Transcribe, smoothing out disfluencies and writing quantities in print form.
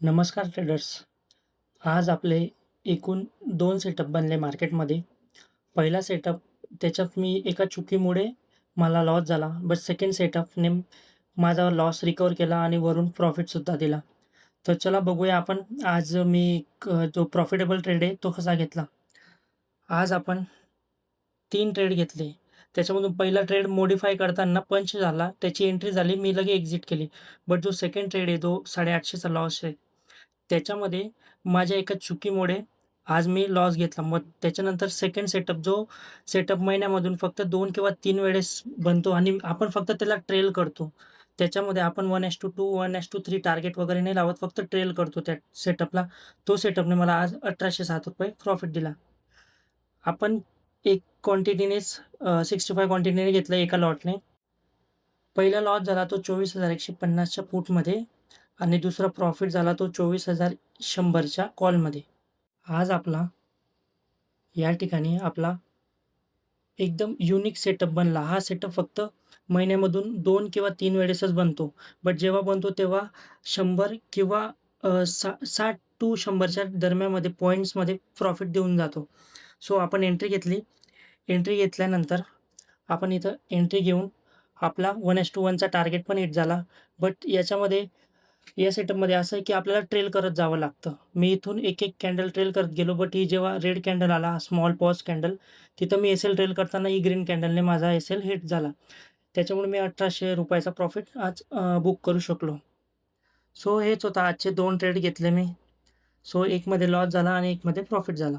नमस्कार ट्रेडर्स. आज आपले एकूण 2 सेटअप बनले मार्केटमध्ये. पहिला सेटअप त्याच्यात मी एका चुकीमुळे मला लॉस झाला. बट सेकंड सेटअपने माझा लॉस रिकव्हर केला आणि वरून प्रॉफिटसुद्धा दिला. तर चला बघूया आपण आज मी जो प्रॉफिटेबल ट्रेड आहे तो कसा घेतला. आज आपण 3 ट्रेड घेतले. त्याच्यामधून पहिला ट्रेड मॉडिफाय करताना पंच झाला. त्याची एंट्री झाली. मी लगेच एक्झिट केली. बट जो सेकंड ट्रेड आहे तो 850 चा लॉस आहे. त्याच्यामध्ये माझ्या एका चुकीमुळे आज मी लॉस घेतला. मग त्याच्यानंतर सेकंड सेटअप जो सेटअप महिन्यामधून फक्त 2 किंवा 3 वेळेस बनतो आणि आपण फक्त त्याला ट्रेल करतो. त्याच्यामध्ये आपण 1:2, 1:3 टार्गेट वगैरे नाही लावत. फक्त ट्रेल करतो त्या सेटअपला. तो सेटअपने मला आज ₹1807 प्रॉफिट दिला. आपण एक क्वांटिटीनेच 65 क्वांटिटीने घेतलं एका लॉटने. पहिला लॉस झाला तो 24,150 च्या पुटमध्ये आणि दुसरा प्रॉफिट झाला तो 24,100 च्या कॉलमध्ये. आज या ठिकाणी आपला एकदम युनिक सेटअप बनला. हा सेटअप फक्त महिन्यामधून 2 किंवा 3 वेळेसच बनतो. बट जेव्हा बनतो तेव्हा 100 किंवा 60 टू 100च्या दरम्यानमध्ये पॉइंट्समध्ये प्रॉफिट देऊन जातो. सो आपण एंट्री घेतली. एंट्री घेतल्यानंतर आपण इथं एंट्री घेऊन आपला 1:1 चा टार्गेट पण हिट झाला. बट या सेटअपमध्ये असं आहे की आपल्याला ट्रेल करत जावं लागतं. मी इथून एक-एक कॅन्डल ट्रेल करत गेलो. बट ही जेव्हा रेड कॅन्डल आला, स्मॉल पॉज कॅन्डल, तिथं मी एस-एल ट्रेल करताना ही ग्रीन कॅन्डलने माझा एस-एल हिट झाला. त्याच्यामुळे मी ₹1,800 चा प्रॉफिट आज बुक करू शकलो. सो हेच होतं आजचे 2 ट्रेड घेतले मी. सो एकमध्ये लॉस झाला आणि एकमध्ये प्रॉफिट झाला.